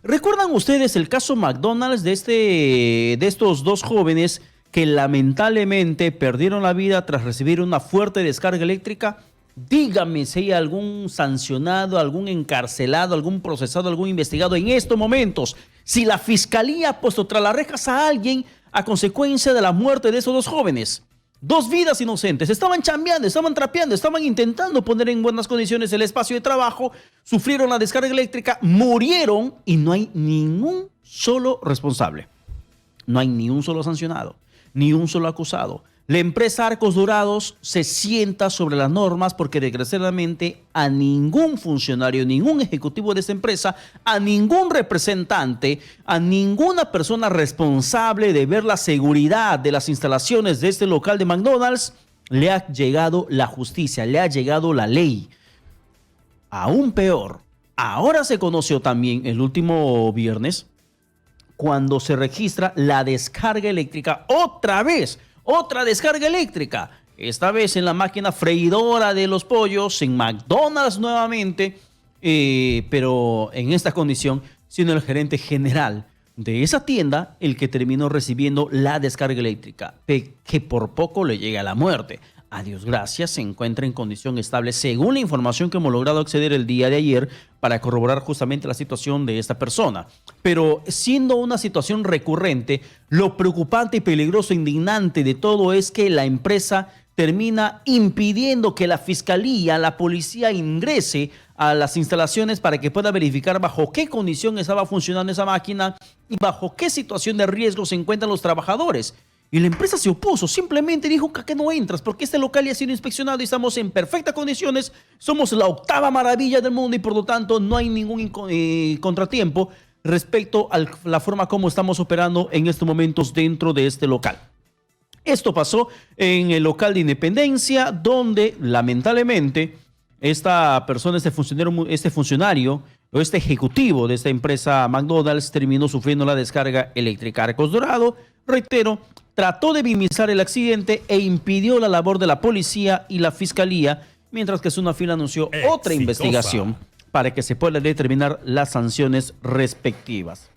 ¿Recuerdan ustedes el caso McDonald's de estos dos jóvenes que lamentablemente perdieron la vida tras recibir una fuerte descarga eléctrica? Dígame si hay algún sancionado, algún encarcelado, algún procesado, algún investigado en estos momentos. Si la fiscalía ha puesto tras las rejas a alguien a consecuencia de la muerte de esos dos jóvenes. Dos vidas inocentes, estaban chambeando, estaban trapeando, estaban intentando poner en buenas condiciones el espacio de trabajo, sufrieron la descarga eléctrica, murieron y no hay ningún solo responsable. No hay ni un solo sancionado, ni un solo acusado. La empresa Arcos Dorados se sienta sobre las normas porque desgraciadamente a ningún funcionario, ningún ejecutivo de esta empresa, a ningún representante, a ninguna persona responsable de ver la seguridad de las instalaciones de este local de McDonald's le ha llegado la justicia, le ha llegado la ley. Aún peor, ahora se conoció también el último viernes cuando se registra la descarga eléctrica otra vez. Otra descarga eléctrica, esta vez en la máquina freidora de los pollos, en McDonald's nuevamente, pero en esta condición, siendo el gerente general de esa tienda el que terminó recibiendo la descarga eléctrica, que por poco le llega a la muerte. A Dios gracias, se encuentra en condición estable según la información que hemos logrado acceder el día de ayer para corroborar justamente la situación de esta persona. Pero siendo una situación recurrente, lo preocupante y peligroso e indignante de todo es que la empresa termina impidiendo que la fiscalía, la policía ingrese a las instalaciones para que pueda verificar bajo qué condición estaba funcionando esa máquina y bajo qué situación de riesgo se encuentran los trabajadores. Y la empresa se opuso, simplemente dijo que no entras porque este local ya ha sido inspeccionado y estamos en perfectas condiciones, somos la octava maravilla del mundo y por lo tanto no hay ningún contratiempo respecto a la forma como estamos operando en estos momentos dentro de este local. Esto pasó en el local de Independencia, donde lamentablemente esta persona, este funcionario o este ejecutivo de esta empresa McDonald's terminó sufriendo la descarga eléctrica. Arcos Dorado, reitero, trató de minimizar el accidente e impidió la labor de la policía y la fiscalía, mientras que Sunafil anunció otra investigación para que se puedan determinar las sanciones respectivas.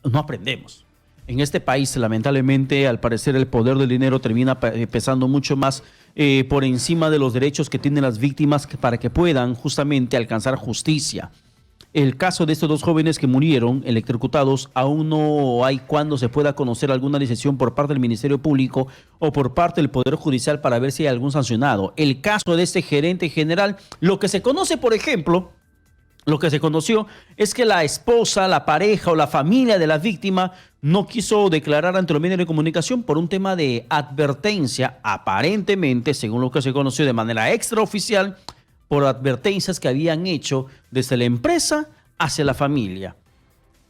No aprendemos. En este país, lamentablemente, al parecer el poder del dinero termina pesando mucho más por encima de los derechos que tienen las víctimas para que puedan justamente alcanzar justicia. El caso de estos dos jóvenes que murieron electrocutados, aún no hay cuándo se pueda conocer alguna decisión por parte del Ministerio Público o por parte del Poder Judicial para ver si hay algún sancionado. El caso de este gerente general, lo que se conoce, por ejemplo, lo que se conoció es que la esposa, la pareja o la familia de la víctima no quiso declarar ante los medios de comunicación por un tema de advertencia, aparentemente, según lo que se conoció de manera extraoficial, por advertencias que habían hecho desde la empresa hacia la familia.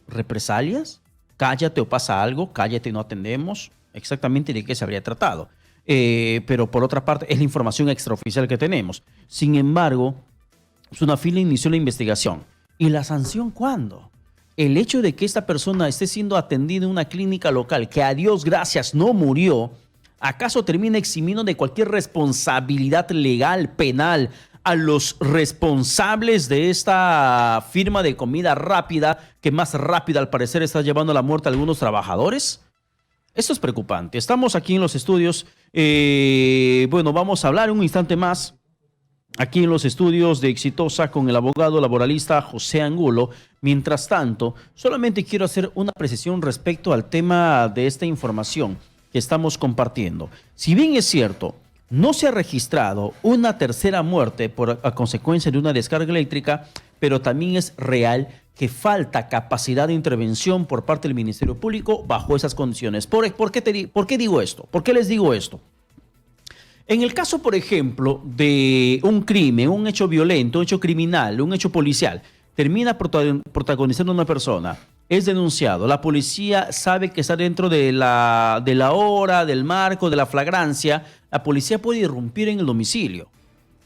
¿Represalias? Cállate o pasa algo, cállate y no atendemos. Exactamente de qué se habría tratado. Pero por otra parte es la información extraoficial que tenemos. Sin embargo, Sunafil inició la investigación. ¿Y la sanción cuándo? El hecho de que esta persona esté siendo atendida en una clínica local, que a Dios gracias no murió, ¿acaso termina eximiendo de cualquier responsabilidad legal, penal, a los responsables de esta firma de comida rápida, que más rápida al parecer está llevando a la muerte a algunos trabajadores? Esto es preocupante. Estamos aquí en los estudios. Bueno, vamos a hablar un instante más aquí en los estudios de Exitosa con el abogado laboralista José Angulo. Mientras tanto, solamente quiero hacer una precisión respecto al tema de esta información que estamos compartiendo. Si bien es cierto, no se ha registrado una tercera muerte a consecuencia de una descarga eléctrica, pero también es real que falta capacidad de intervención por parte del Ministerio Público bajo esas condiciones. ¿Por qué digo esto? ¿Por qué les digo esto? En el caso, por ejemplo, de un crimen, un hecho violento, un hecho criminal, un hecho policial, termina protagonizando una persona, es denunciado, la policía sabe que está dentro de la hora, del marco, de la flagrancia, la policía puede irrumpir en el domicilio.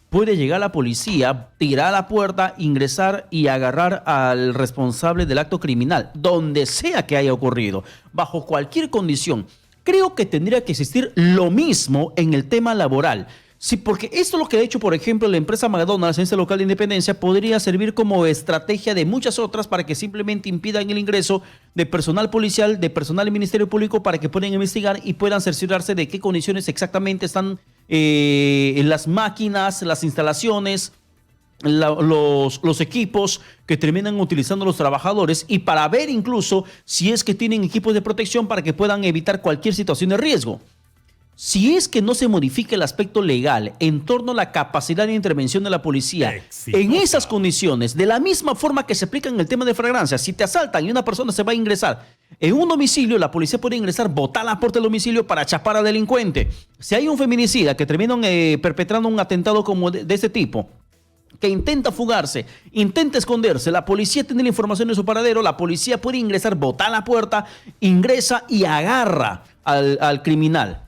Puede llegar la policía, tirar a la puerta, ingresar y agarrar al responsable del acto criminal, donde sea que haya ocurrido, bajo cualquier condición. Creo que tendría que existir lo mismo en el tema laboral. Sí, porque esto lo que ha hecho, por ejemplo, la empresa McDonald's en este local de Independencia podría servir como estrategia de muchas otras para que simplemente impidan el ingreso de personal policial, de personal del Ministerio Público para que puedan investigar y puedan cerciorarse de qué condiciones exactamente están en las máquinas, las instalaciones, los equipos que terminan utilizando los trabajadores y para ver incluso si es que tienen equipos de protección para que puedan evitar cualquier situación de riesgo. Si es que no se modifica el aspecto legal en torno a la capacidad de intervención de la policía en esas condiciones, de la misma forma que se aplica en el tema de flagrancia, si te asaltan y una persona se va a ingresar en un domicilio, la policía puede ingresar, botar la puerta del domicilio para chapar al delincuente. Si hay un feminicida que termina perpetrando un atentado como de este tipo, que intenta fugarse, intenta esconderse, la policía tiene la información de su paradero, la policía puede ingresar, botar la puerta, ingresa y agarra al criminal.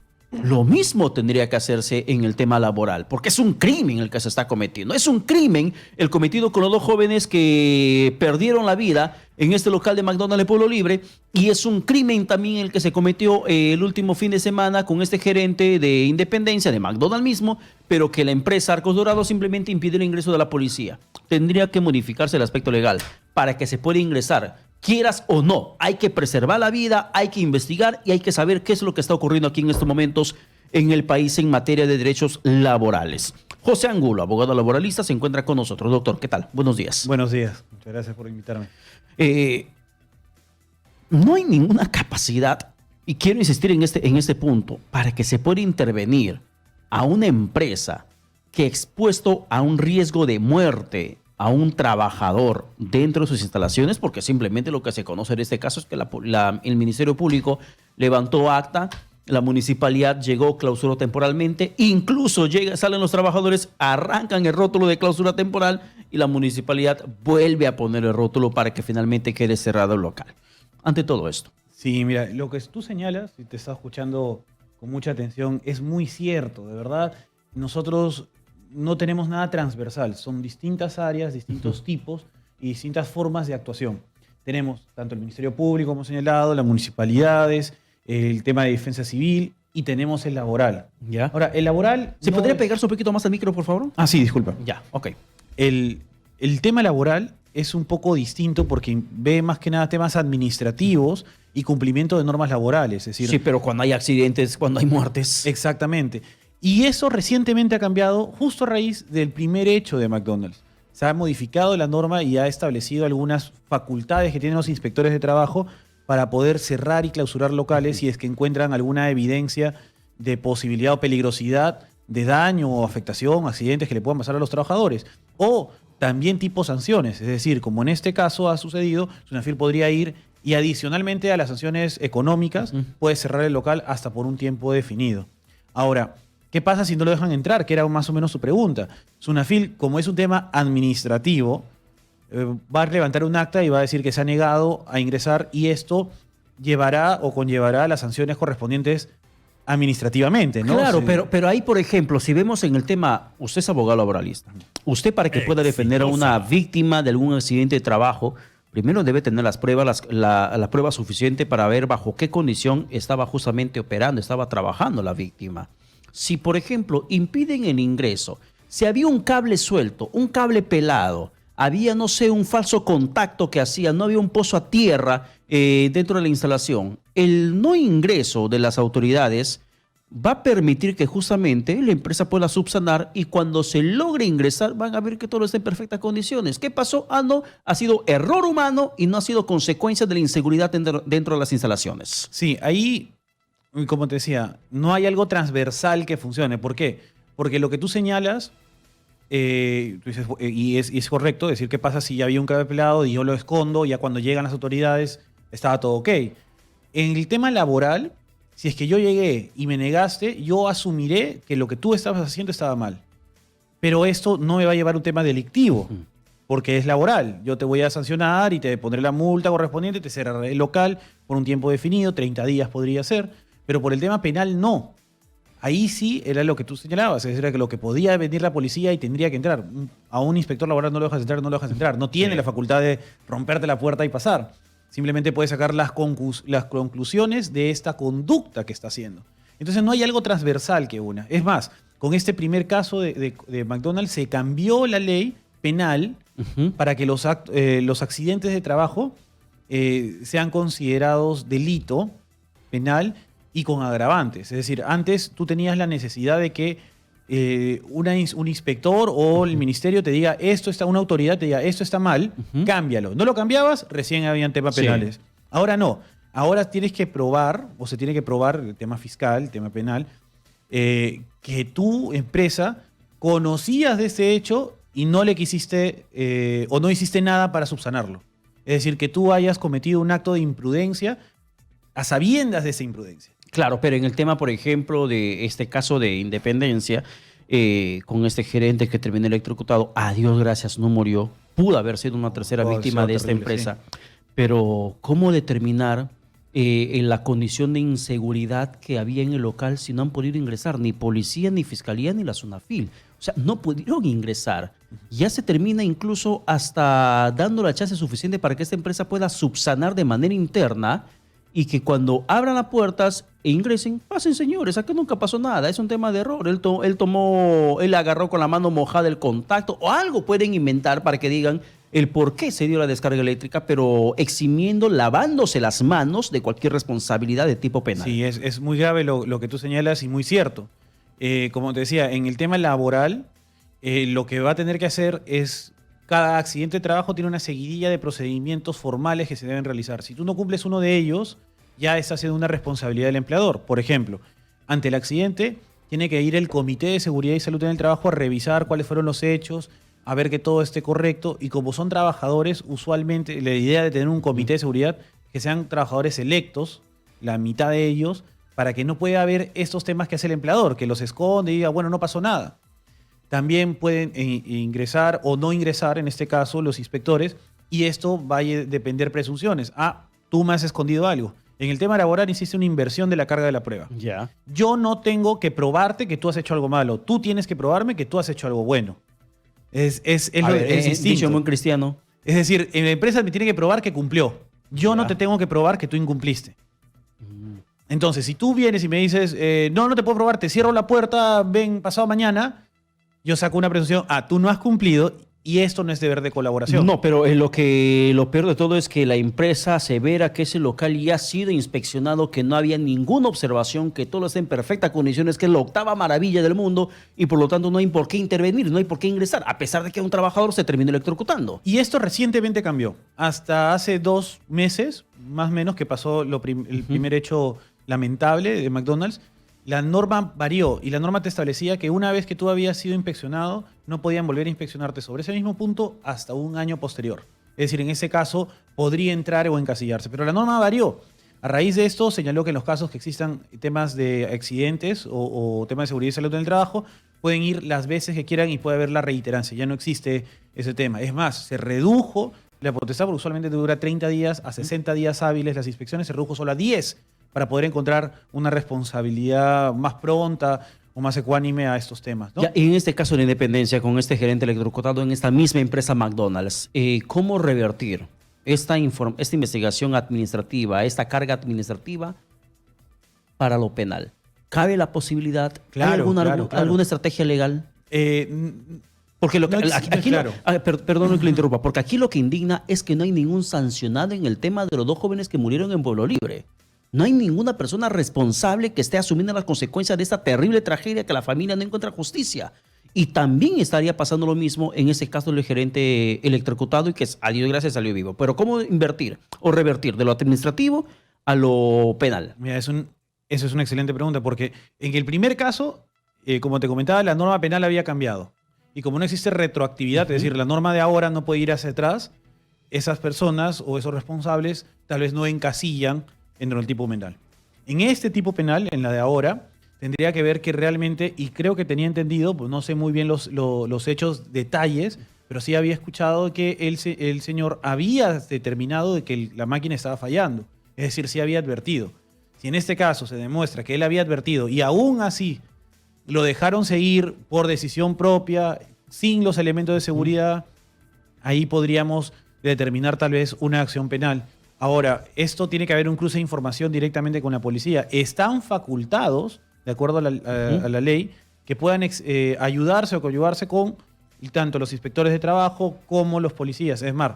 Lo mismo tendría que hacerse en el tema laboral, porque es un crimen el que se está cometiendo. Es un crimen el cometido con los dos jóvenes que perdieron la vida en este local de McDonald's de Pueblo Libre, y es un crimen también el que se cometió el último fin de semana con este gerente de Independencia, de McDonald's mismo, pero que la empresa Arcos Dorados simplemente impide el ingreso de la policía. Tendría que modificarse el aspecto legal para que se pueda ingresar. Quieras o no, hay que preservar la vida, hay que investigar y hay que saber qué es lo que está ocurriendo aquí en estos momentos en el país en materia de derechos laborales. José Angulo, abogado laboralista, se encuentra con nosotros. Doctor, ¿qué tal? Buenos días. Buenos días. Muchas gracias por invitarme. No hay ninguna capacidad, y quiero insistir en este punto, para que se pueda intervenir a una empresa que ha expuesto a un riesgo de muerte a un trabajador dentro de sus instalaciones, porque simplemente lo que se conoce en este caso es que el Ministerio Público levantó acta, la municipalidad llegó, clausuró temporalmente, incluso salen los trabajadores, arrancan el rótulo de clausura temporal y la municipalidad vuelve a poner el rótulo para que finalmente quede cerrado el local. Ante todo esto. Sí, mira, lo que tú señalas, y te estaba escuchando con mucha atención, es muy cierto, de verdad. Nosotros no tenemos nada transversal, son distintas áreas, distintos tipos y distintas formas de actuación. Tenemos tanto el Ministerio Público, como señalado, las municipalidades, el tema de defensa civil y tenemos el laboral. ¿Ya? Ahora, el laboral... ¿Se podría pegarse un poquito más al micro, por favor? Ah, sí, disculpa. Ya, ok. El tema laboral es un poco distinto porque ve más que nada temas administrativos y cumplimiento de normas laborales. Es decir, sí, pero cuando hay accidentes, cuando hay muertes. Exactamente. Y eso recientemente ha cambiado justo a raíz del primer hecho de McDonald's. Se ha modificado la norma y ha establecido algunas facultades que tienen los inspectores de trabajo para poder cerrar y clausurar locales si es que encuentran alguna evidencia de posibilidad o peligrosidad de daño o afectación, accidentes que le puedan pasar a los trabajadores. O también tipo sanciones, es decir, como en este caso ha sucedido, Sunafil podría ir y adicionalmente a las sanciones económicas puede cerrar el local hasta por un tiempo definido. Ahora, ¿qué pasa si no lo dejan entrar? Que era más o menos su pregunta. Sunafil, como es un tema administrativo, va a levantar un acta y va a decir que se ha negado a ingresar y esto llevará o conllevará las sanciones correspondientes administrativamente, ¿no? Claro, Sí. pero ahí, por ejemplo, si vemos en el tema, usted es abogado laboralista, usted para que pueda defender a una víctima de algún accidente de trabajo, primero debe tener las pruebas, la prueba suficiente para ver bajo qué condición estaba justamente operando, estaba trabajando la víctima. Si, por ejemplo, impiden el ingreso, si había un cable suelto, un cable pelado, había, no sé, un falso contacto que hacía, no había un pozo a tierra dentro de la instalación, el no ingreso de las autoridades va a permitir que justamente la empresa pueda subsanar y cuando se logre ingresar van a ver que todo está en perfectas condiciones. ¿Qué pasó? Ah, no, ha sido error humano y no ha sido consecuencia de la inseguridad dentro de las instalaciones. Sí, ahí, como te decía, no hay algo transversal que funcione. ¿Por qué? Porque lo que tú señalas, tú dices, y es correcto decir qué pasa si ya había un cable pelado y yo lo escondo, ya cuando llegan las autoridades estaba todo ok. En el tema laboral, si es que yo llegué y me negaste, yo asumiré que lo que tú estabas haciendo estaba mal. Pero esto no me va a llevar a un tema delictivo, porque es laboral. Yo te voy a sancionar y te pondré la multa correspondiente, te cerraré el local por un tiempo definido, 30 días podría ser, pero por el tema penal no. Ahí sí era lo que tú señalabas, es decir, que lo que podía venir la policía y tendría que entrar. A un inspector laboral no lo dejas entrar, no lo dejas entrar. No tiene la facultad de romperte la puerta y pasar. Simplemente puede sacar las conclusiones de esta conducta que está haciendo. Entonces no hay algo transversal que una. Es más, con este primer caso de McDonald's se cambió la ley penal para que los accidentes de trabajo sean considerados delito penal y con agravantes. Es decir, antes tú tenías la necesidad de que un inspector o el ministerio te diga una autoridad te diga esto está mal, cámbialo. No lo cambiabas, recién habían temas penales. Ahora no. Ahora tienes que probar, o se tiene que probar el tema fiscal, el tema penal, que tu empresa conocías de ese hecho y no le quisiste o no hiciste nada para subsanarlo. Es decir, que tú hayas cometido un acto de imprudencia a sabiendas de esa imprudencia. Claro, pero en el tema, por ejemplo, de este caso de Independencia, con este gerente que terminó electrocutado, a Dios gracias, no murió. Pudo haber sido una tercera víctima de esta empresa. Sí. Pero, ¿cómo determinar en la condición de inseguridad que había en el local si no han podido ingresar ni policía, ni fiscalía, ni la SUNAFIL? O sea, no pudieron ingresar. Ya se termina incluso hasta dando la chance suficiente para que esta empresa pueda subsanar de manera interna y que cuando abran las puertas e ingresen, pasen señores, aquí nunca pasó nada, es un tema de error. Él agarró con la mano mojada el contacto o algo pueden inventar para que digan el por qué se dio la descarga eléctrica, pero eximiendo, lavándose las manos de cualquier responsabilidad de tipo penal. Sí, es muy grave lo que tú señalas y muy cierto. Como te decía, en el tema laboral, lo que va a tener que hacer es, cada accidente de trabajo tiene una seguidilla de procedimientos formales que se deben realizar. Si tú no cumples uno de ellos, ya está siendo una responsabilidad del empleador. Por ejemplo, ante el accidente, tiene que ir el Comité de Seguridad y Salud en el Trabajo a revisar cuáles fueron los hechos, a ver que todo esté correcto. Y como son trabajadores, usualmente la idea de tener un comité de seguridad, que sean trabajadores electos, la mitad de ellos, para que no pueda haber estos temas que hace el empleador, que los esconde y diga, bueno, no pasó nada. También pueden ingresar o no ingresar, en este caso, los inspectores, y esto va a depender presunciones. Tú me has escondido algo. En el tema laboral hiciste una inversión de la carga de la prueba. Ya. Yo no tengo que probarte que tú has hecho algo malo. Tú tienes que probarme que tú has hecho algo bueno. Es distinto. Dicho muy cristiano. Es decir, la empresa me tiene que probar que cumplió. Yo no te tengo que probar que tú incumpliste. Entonces, si tú vienes y me dices, no te puedo probar, te cierro la puerta, ven pasado mañana, yo saco una presunción, tú no has cumplido y esto no es deber de colaboración. No, pero lo peor de todo es que la empresa asevera que ese local ya ha sido inspeccionado, que no había ninguna observación, que todo está en perfectas condiciones, que es la octava maravilla del mundo y por lo tanto no hay por qué intervenir, no hay por qué ingresar, a pesar de que un trabajador se terminó electrocutando. Y esto recientemente cambió. Hasta hace 2 meses, más o menos, que pasó el primer hecho lamentable de McDonald's, la norma varió y la norma te establecía que una vez que tú habías sido inspeccionado, no podían volver a inspeccionarte sobre ese mismo punto hasta un año posterior. Es decir, en ese caso podría entrar o encasillarse. Pero la norma varió. A raíz de esto señaló que en los casos que existan temas de accidentes o temas de seguridad y salud en el trabajo, pueden ir las veces que quieran y puede haber la reiterancia. Ya no existe ese tema. Es más, se redujo la potestad, porque usualmente dura 30 días a 60 días hábiles las inspecciones, se redujo solo a 10 para poder encontrar una responsabilidad más pronta o más ecuánime a estos temas, ¿no? Ya, y en este caso de Independencia, con este gerente electrocutado en esta misma empresa McDonald's, ¿cómo revertir esta investigación administrativa, esta carga administrativa para lo penal? ¿Cabe la posibilidad? Claro, ¿Hay alguna estrategia legal? Porque perdón que lo interrumpa, porque aquí lo que indigna es que no hay ningún sancionado en el tema de los 2 jóvenes que murieron en Pueblo Libre. No hay ninguna persona responsable que esté asumiendo las consecuencias de esta terrible tragedia que la familia no encuentra justicia. Y también estaría pasando lo mismo en ese caso del gerente electrocutado y que a Dios gracias salió vivo. Pero ¿cómo invertir o revertir de lo administrativo a lo penal? Mira, esa es una excelente pregunta, porque en el primer caso, como te comentaba, la norma penal había cambiado. Y como no existe retroactividad, es decir, la norma de ahora no puede ir hacia atrás, esas personas o esos responsables tal vez no encasillan dentro del tipo penal. En este tipo penal, en la de ahora, tendría que ver que realmente, y creo que tenía entendido, pues no sé muy bien los hechos, detalles, pero sí había escuchado que el señor había determinado de que la máquina estaba fallando. Es decir, sí había advertido. Si en este caso se demuestra que él había advertido y aún así lo dejaron seguir por decisión propia, sin los elementos de seguridad, ahí podríamos determinar tal vez una acción penal. Ahora, esto tiene que haber un cruce de información directamente con la policía. Están facultados, de acuerdo a la ley, que puedan ayudarse o coadyuvarse con tanto los inspectores de trabajo como los policías. Es más,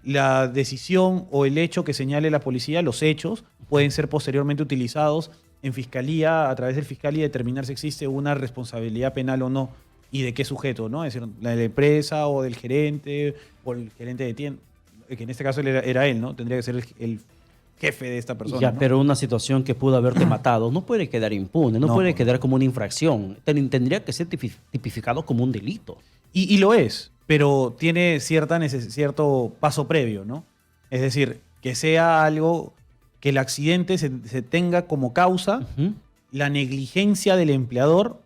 la decisión o el hecho que señale la policía, los hechos, pueden ser posteriormente utilizados en fiscalía, a través del fiscal, y determinar si existe una responsabilidad penal o no, y de qué sujeto, ¿no? Es decir, la de la empresa o del gerente, o el gerente de tienda, que en este caso era él, ¿no? Tendría que ser el jefe de esta persona. Ya, ¿no? pero una situación que pudo haberte matado no puede quedar impune, no puede quedar como una infracción. Tendría que ser tipificado como un delito. Y lo es, pero tiene cierto paso previo, ¿no? Es decir, que sea algo que el accidente se tenga como causa la negligencia del empleador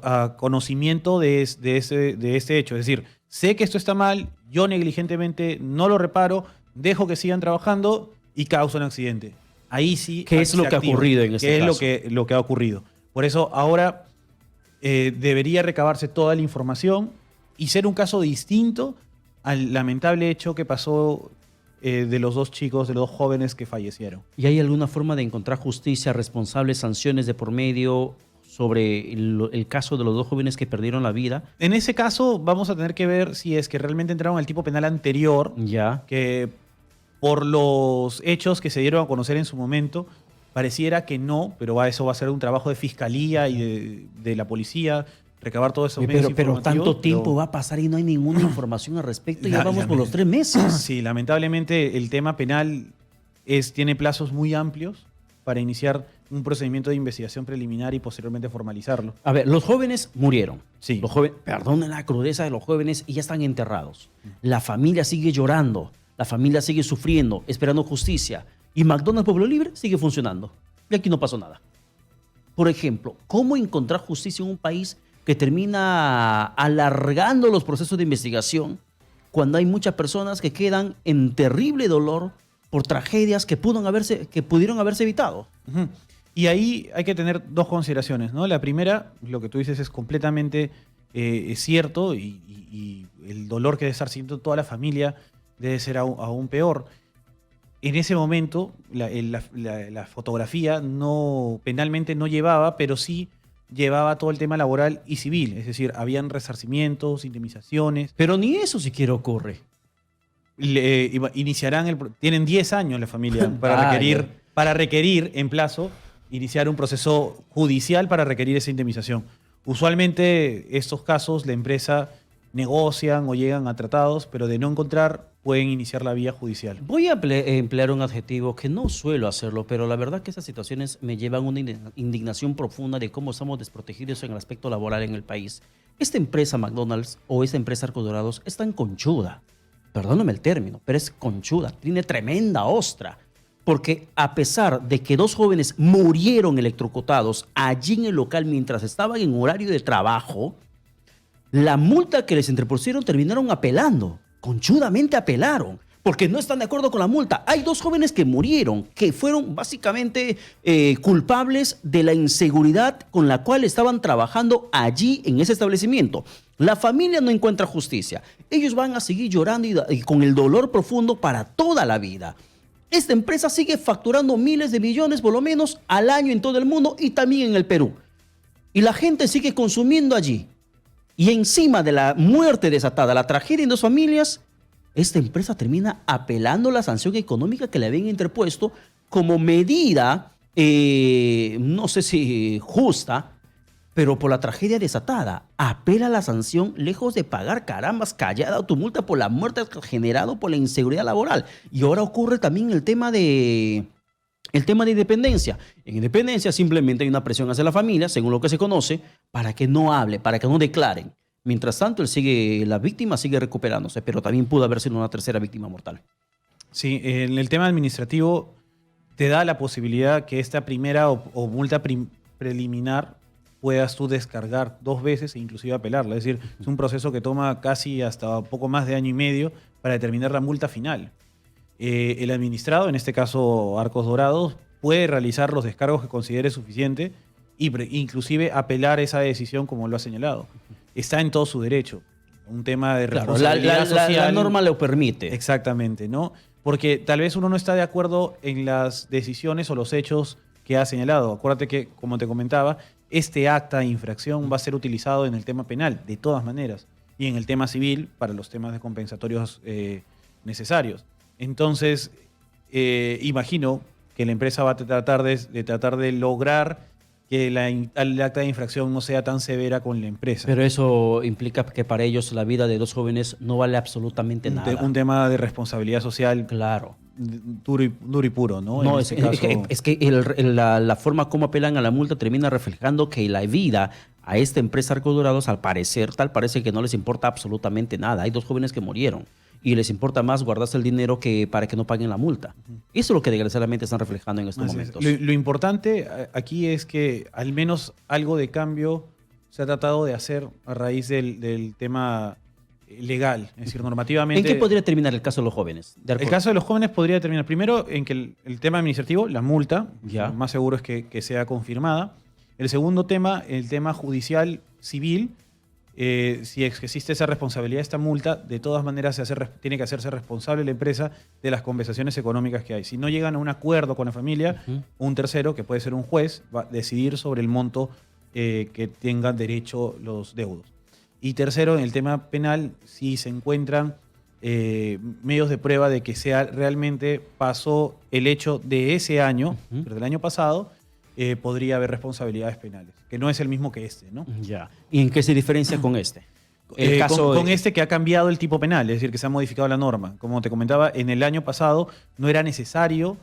a conocimiento de este hecho. Es decir, sé que esto está mal, yo negligentemente no lo reparo, dejo que sigan trabajando y causa un accidente. Ahí sí. ¿Qué es lo que ha ocurrido en este caso? ¿Qué es lo que ha ocurrido? Por eso ahora debería recabarse toda la información y ser un caso distinto al lamentable hecho que pasó de los dos chicos, de los dos jóvenes que fallecieron. ¿Y hay alguna forma de encontrar justicia, responsables, sanciones de por medio sobre el caso de los dos jóvenes que perdieron la vida? En ese caso vamos a tener que ver si es que realmente entraron al tipo penal anterior, Ya. que por los hechos que se dieron a conocer en su momento, pareciera que no, pero eso va a ser un trabajo de fiscalía y de la policía, recabar todos esos medios Pero informativos. tanto tiempo va a pasar y no hay ninguna información al respecto. Ya vamos por los 3 meses. Sí, lamentablemente el tema penal tiene plazos muy amplios para iniciar un procedimiento de investigación preliminar y posteriormente formalizarlo. A ver, los jóvenes murieron. Sí. Los jóvenes, perdonen la crudeza de los jóvenes, y ya están enterrados. La familia sigue llorando, la familia sigue sufriendo, esperando justicia. Y McDonald's Pueblo Libre sigue funcionando. Y aquí no pasó nada. Por ejemplo, ¿cómo encontrar justicia en un país que termina alargando los procesos de investigación cuando hay muchas personas que quedan en terrible dolor por tragedias que pudieron haberse evitado? Y ahí hay que tener dos consideraciones, ¿no? La primera, lo que tú dices es completamente cierto, y el dolor que debe estar sintiendo toda la familia debe ser aún peor. En ese momento, la fotografía penalmente no llevaba, pero sí llevaba todo el tema laboral y civil. Es decir, habían resarcimientos, indemnizaciones. Pero ni eso siquiera ocurre. Tienen 10 años la familia para requerir en plazo iniciar un proceso judicial para requerir esa indemnización. Usualmente estos casos la empresa negocian o llegan a tratados, pero de no encontrar pueden iniciar la vía judicial. Voy a emplear un adjetivo que no suelo hacerlo, pero la verdad que estas situaciones me llevan a una indignación profunda de cómo estamos desprotegidos en el aspecto laboral en el país. Esta empresa McDonald's o esta empresa Arcos Dorados es tan conchuda, perdóname el término, pero es conchuda, tiene tremenda ostra, porque a pesar de que 2 jóvenes murieron electrocutados allí en el local mientras estaban en horario de trabajo, la multa que les interpusieron terminaron apelando. Conchudamente apelaron, porque no están de acuerdo con la multa. Hay 2 jóvenes que murieron, que fueron básicamente culpables de la inseguridad con la cual estaban trabajando allí en ese establecimiento. La familia no encuentra justicia. Ellos van a seguir llorando y con el dolor profundo para toda la vida. Esta empresa sigue facturando miles de millones por lo menos al año en todo el mundo y también en el Perú. Y la gente sigue consumiendo allí. Y encima de la muerte desatada, la tragedia en 2 familias, esta empresa termina apelando la sanción económica que le habían interpuesto como medida, no sé si justa, pero por la tragedia desatada. Apela la sanción lejos de pagar, carambas, callada tu multa por la muerte generada por la inseguridad laboral. Y ahora ocurre también el tema de independencia. En independencia simplemente hay una presión hacia la familia, según lo que se conoce, para que no hable, para que no declaren. Mientras tanto, la víctima sigue recuperándose, pero también pudo haber sido una tercera víctima mortal. Sí, en el tema administrativo te da la posibilidad que esta primera o multa preliminar puedas tú descargar 2 veces e inclusive apelarla. Es decir, es un proceso que toma casi hasta poco más de año y medio para determinar la multa final. El administrado, en este caso Arcos Dorados, puede realizar los descargos que considere suficiente e inclusive apelar esa decisión como lo ha señalado. Está en todo su derecho. Un tema de responsabilidad social. La norma lo permite. Exactamente, ¿no? Porque tal vez uno no está de acuerdo en las decisiones o los hechos que ha señalado. Acuérdate que, como te comentaba, este acta de infracción va a ser utilizado en el tema penal, de todas maneras, y en el tema civil para los temas de compensatorios necesarios. Entonces, imagino que la empresa va a tratar de lograr que el acta de infracción no sea tan severa con la empresa. Pero eso implica que para ellos la vida de dos jóvenes no vale absolutamente nada. Un tema de responsabilidad social Claro. duro y puro, ¿no? No, En es, este caso, es que la forma como apelan a la multa termina reflejando que la vida a esta empresa Arcos Dorados, al parecer, tal parece que no les importa absolutamente nada. Hay dos jóvenes que murieron y les importa más guardarse el dinero que para que no paguen la multa. Eso es lo que desgraciadamente están reflejando en estos así es. momentos. Lo importante aquí es que al menos algo de cambio se ha tratado de hacer a raíz del tema legal, es decir, normativamente. ¿En qué podría terminar el caso de los jóvenes? El caso de los jóvenes podría terminar primero en que el tema administrativo, la multa, Ya. lo más seguro es que sea confirmada. El segundo tema, el tema judicial civil, si existe esa responsabilidad, esta multa, de todas maneras tiene que hacerse responsable la empresa de las compensaciones económicas que hay. Si no llegan a un acuerdo con la familia, un tercero, que puede ser un juez, va a decidir sobre el monto que tengan derecho los deudos. Y tercero, en el tema penal, si se encuentran medios de prueba de que realmente pasó el hecho de ese año, pero del año pasado, podría haber responsabilidades penales, que no es el mismo que este, ¿no? Ya. ¿Y en qué se diferencia con este? El caso con este que ha cambiado el tipo penal, es decir, que se ha modificado la norma. Como te comentaba, en el año pasado no era necesario,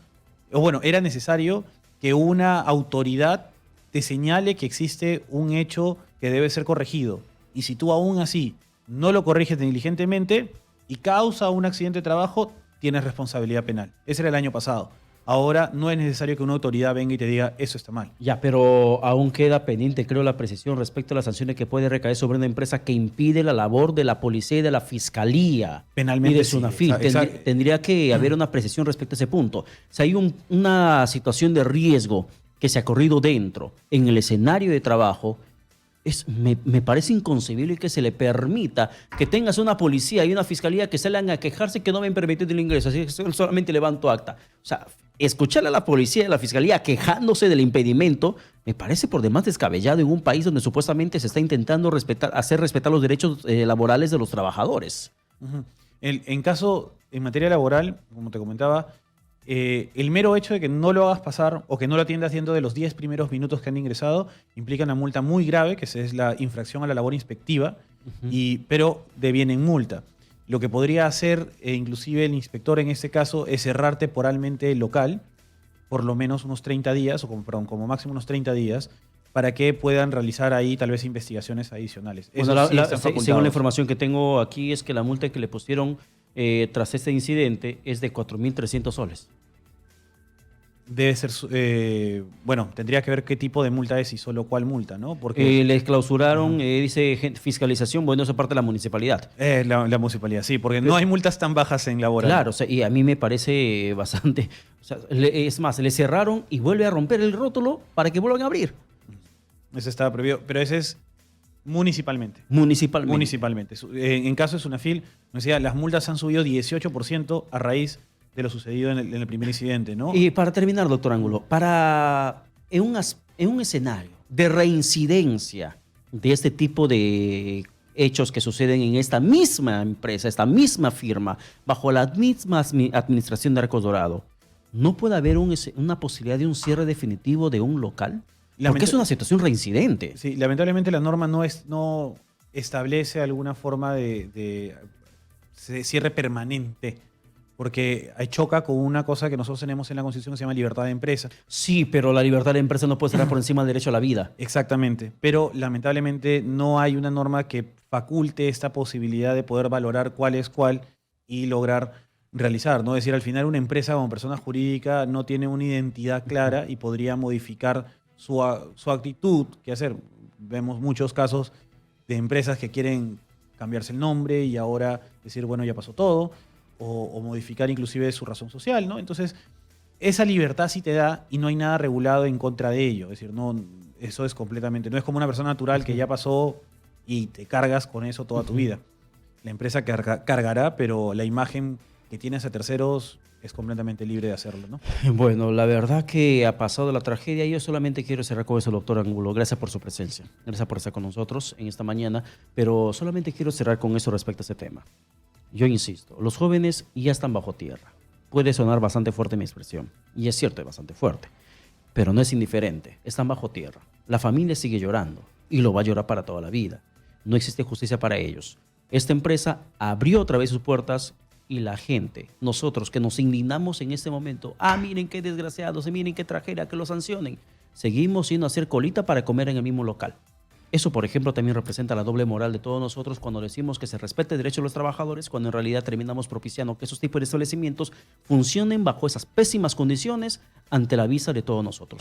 o bueno, era necesario que una autoridad te señale que existe un hecho que debe ser corregido. Y si tú aún así no lo corriges negligentemente y causa un accidente de trabajo, tienes responsabilidad penal. Ese era el año pasado. Ahora no es necesario que una autoridad venga y te diga eso está mal. Ya, pero aún queda pendiente, creo, la precisión respecto a las sanciones que puede recaer sobre una empresa que impide la labor de la policía y de la fiscalía. Penalmente y de sí, SUNAFIL. Tendría que haber una precisión respecto a ese punto. Si hay una situación de riesgo que se ha corrido dentro, en el escenario de trabajo, me parece inconcebible que se le permita que tengas una policía y una fiscalía que salgan a quejarse que no me han permitido el ingreso, así que solamente levanto acta. O sea, escuchar a la policía y a la fiscalía quejándose del impedimento me parece por demás descabellado en un país donde supuestamente se está intentando hacer respetar los derechos laborales de los trabajadores. En materia laboral, como te comentaba, el mero hecho de que no lo hagas pasar o que no lo atiendas dentro de los 10 primeros minutos que han ingresado implica una multa muy grave, que es la infracción a la labor inspectiva, pero deviene en multa. Lo que podría hacer inclusive el inspector en este caso es cerrar temporalmente el local, por lo menos unos 30 días, o como máximo unos 30 días, para que puedan realizar ahí tal vez investigaciones adicionales. Bueno, según la información que tengo aquí es que la multa que le pusieron tras este incidente es de 4.300 soles. Debe ser, bueno, tendría que ver qué tipo de multa es y solo cuál multa, ¿no? Porque les clausuraron, dice fiscalización, bueno, eso parte de la municipalidad. La municipalidad, sí, porque no hay multas tan bajas en laboral. Claro, o sea, y a mí me parece bastante, o sea, es más, le cerraron y vuelve a romper el rótulo para que vuelvan a abrir. Eso estaba prohibido, pero ese es municipalmente. Municipalmente. En caso de SUNAFIL, nos decía, las multas han subido 18% a raíz de lo sucedido en el primer incidente, ¿no? Y para terminar, doctor Ángulo, en un escenario de reincidencia de este tipo de hechos que suceden en esta misma empresa, esta misma firma, bajo la misma administración de Arcos Dorados, ¿no puede haber una posibilidad de un cierre definitivo de un local? Porque es una situación reincidente. Sí, lamentablemente la norma no establece alguna forma de cierre permanente, porque choca con una cosa que nosotros tenemos en la Constitución que se llama libertad de empresa. Sí, pero la libertad de empresa no puede estar por encima del derecho a la vida. Exactamente, pero lamentablemente no hay una norma que faculte esta posibilidad de poder valorar cuál es cuál y lograr realizar, ¿no? Es decir, al final una empresa como persona jurídica no tiene una identidad clara y podría modificar su actitud. ¿Qué hacer? Vemos muchos casos de empresas que quieren cambiarse el nombre y ahora decir, bueno, ya pasó todo, o modificar inclusive su razón social, ¿no? Entonces, esa libertad sí te da y no hay nada regulado en contra de ello. Es decir, no, eso es completamente, no es como una persona natural que ya pasó y te cargas con eso toda tu vida. La empresa cargará, pero la imagen que tienes a terceros es completamente libre de hacerlo, ¿no? Bueno, la verdad que ha pasado la tragedia. Yo solamente quiero cerrar con eso, doctor Angulo. Gracias por su presencia. Gracias por estar con nosotros en esta mañana. Pero solamente quiero cerrar con eso respecto a este tema. Yo insisto, los jóvenes ya están bajo tierra. Puede sonar bastante fuerte mi expresión. Y es cierto, es bastante fuerte. Pero no es indiferente. Están bajo tierra. La familia sigue llorando. Y lo va a llorar para toda la vida. No existe justicia para ellos. Esta empresa abrió otra vez sus puertas y la gente, nosotros que nos indignamos en este momento, miren qué desgraciados, miren qué tragedia, que los sancionen, seguimos yendo a hacer colita para comer en el mismo local. Eso, por ejemplo, también representa la doble moral de todos nosotros cuando decimos que se respete el derecho de los trabajadores, cuando en realidad terminamos propiciando que esos tipos de establecimientos funcionen bajo esas pésimas condiciones ante la vista de todos nosotros.